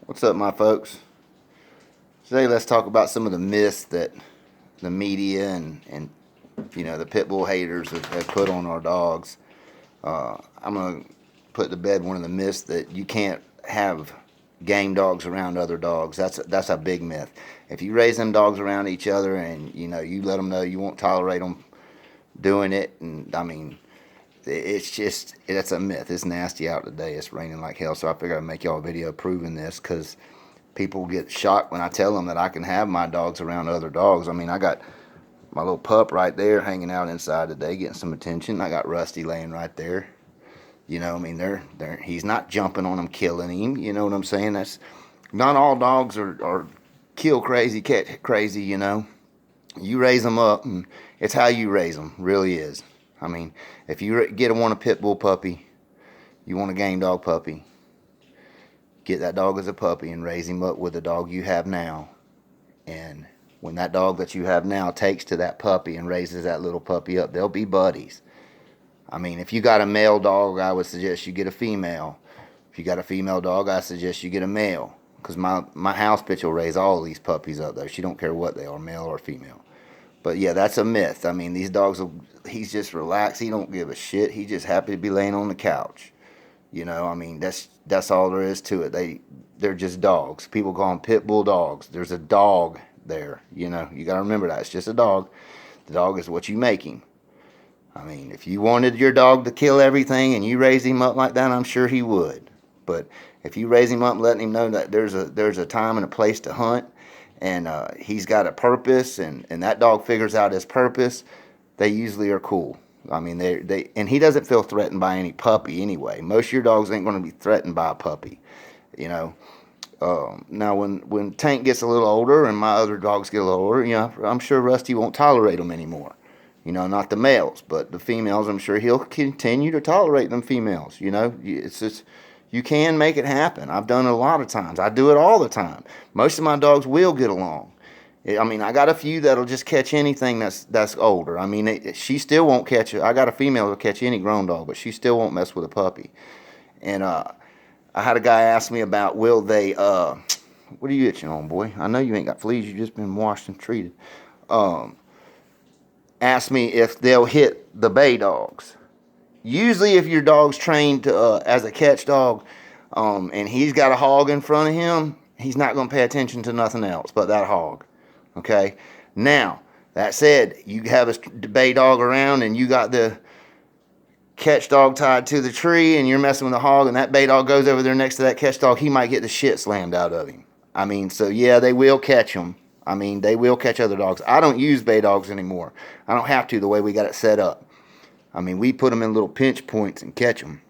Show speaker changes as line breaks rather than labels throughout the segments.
What's up, my folks? Today, let's talk about some of the myths that the media and the pit bull haters have put on our dogs. I'm gonna put to bed one of the myths that you can't have game dogs around other dogs. That's a big myth. If you raise them dogs around each other and you let them know you won't tolerate them doing it, and I mean, it's just that's a myth. It's nasty out today. It's raining like hell, so I figured I'd make y'all a video proving this because people get shocked when I tell them that I can have my dogs around other dogs. I mean, I got my little pup right there hanging out inside today, getting some attention. I got Rusty laying right there. I mean, he's not jumping on him, killing him. You know what I'm saying? That's not all dogs are kill crazy, cat crazy. You raise them up, and it's how you raise them. Really is. I mean, if you want a pit bull puppy, you want a game dog puppy, get that dog as a puppy and raise him up with the dog you have now. And when that dog that you have now takes to that puppy and raises that little puppy up, they'll be buddies. I mean, if you got a male dog, I would suggest you get a female. If you got a female dog, I suggest you get a male. Because my house bitch will raise all of these puppies up there. She don't care what they are, male or female. But yeah, that's a myth. I mean, these dogs, he's just relaxed. He don't give a shit. He's just happy to be laying on the couch. I mean, that's all there is to it. They're just dogs. People call them pit bull dogs. There's a dog there. You got to remember that. It's just a dog. The dog is what you make him. I mean, if you wanted your dog to kill everything and you raised him up like that, I'm sure he would. But if you raise him up, letting him know that there's a time and a place to hunt, and he's got a purpose, and that dog figures out his purpose, they usually are cool. I mean, and he doesn't feel threatened by any puppy anyway. Most of your dogs ain't going to be threatened by a puppy, Now, when Tank gets a little older and my other dogs get a little older, I'm sure Rusty won't tolerate them anymore. Not the males, but the females, I'm sure he'll continue to tolerate them females. It's just, you can make it happen. I've done it a lot of times. I do it all the time. Most of my dogs will get along. I mean, I got a few that'll just catch anything that's older. I mean, she still won't catch it. I got a female that'll catch any grown dog, but she still won't mess with a puppy. And I had a guy ask me about, will they, what are you itching on, boy? I know you ain't got fleas. You've just been washed and treated. Ask me if they'll hit the bay dogs. Usually if your dog's trained to, as a catch dog, and he's got a hog in front of him, he's not going to pay attention to nothing else but that hog. Okay? Now, that said, you have a bay dog around and you got the catch dog tied to the tree and you're messing with the hog and that bay dog goes over there next to that catch dog, he might get the shit slammed out of him. I mean, so yeah, they will catch them. I mean, they will catch other dogs. I don't use bay dogs anymore. I don't have to the way we got it set up. I mean, we put them in little pinch points and catch them.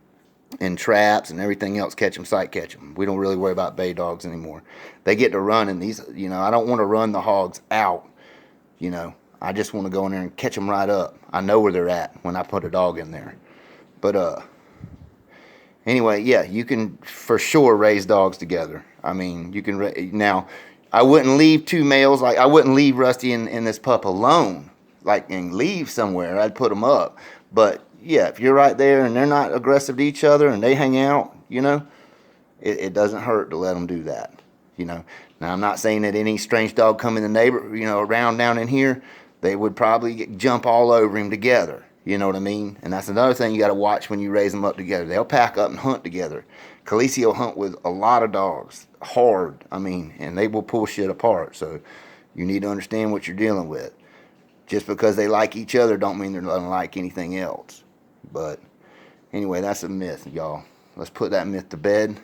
And traps and everything else, catch them, sight catch them. We don't really worry about bay dogs anymore. They get to run in these, I don't want to run the hogs out. I just want to go in there and catch them right up. I know where they're at when I put a dog in there. But anyway, yeah, you can for sure raise dogs together. I mean, you can now. I wouldn't leave two males, like I wouldn't leave Rusty and this pup alone, like and leave somewhere. I'd put them up. But yeah, if you're right there and they're not aggressive to each other and they hang out, it doesn't hurt to let them do that. Now I'm not saying that any strange dog come in the around down in here, they would probably jump all over him together. You know what I mean? And that's another thing you got to watch when you raise them up together. They'll pack up and hunt together. Khaleesi will hunt with a lot of dogs, hard. I mean, and they will pull shit apart. So you need to understand what you're dealing with. Just because they like each other don't mean they're not gonna like anything else. But anyway, that's a myth, y'all. Let's put that myth to bed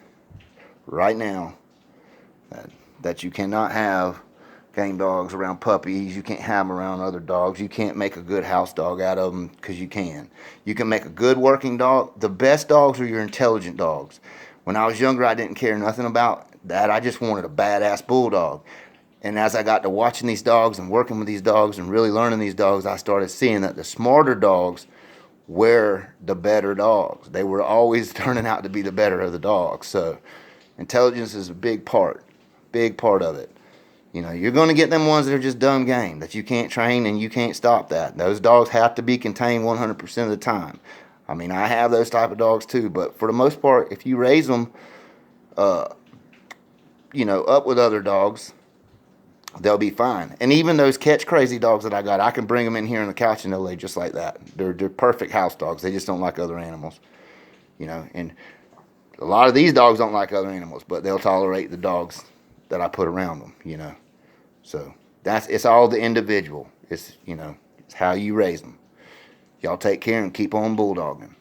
right now. That you cannot have game dogs around puppies. You can't have them around other dogs. You can't make a good house dog out of them because you can. You can make a good working dog. The best dogs are your intelligent dogs. When I was younger, I didn't care nothing about that. I just wanted a badass bulldog. And as I got to watching these dogs and working with these dogs and really learning these dogs, I started seeing that the smarter dogs were the better dogs. They were always turning out to be the better of the dogs. So intelligence is a big part of it. You're going to get them ones that are just dumb game that you can't train and you can't stop that. Those dogs have to be contained 100% of the time. I mean, I have those type of dogs too, but for the most part, if you raise them up with other dogs, they'll be fine. And even those catch crazy dogs that I got, I can bring them in here on the couch and they'll lay just like that. They're perfect house dogs. They just don't like other animals, and a lot of these dogs don't like other animals, but they'll tolerate the dogs that I put around them, So it's all the individual. It's how you raise them. Y'all take care and keep on bulldogging.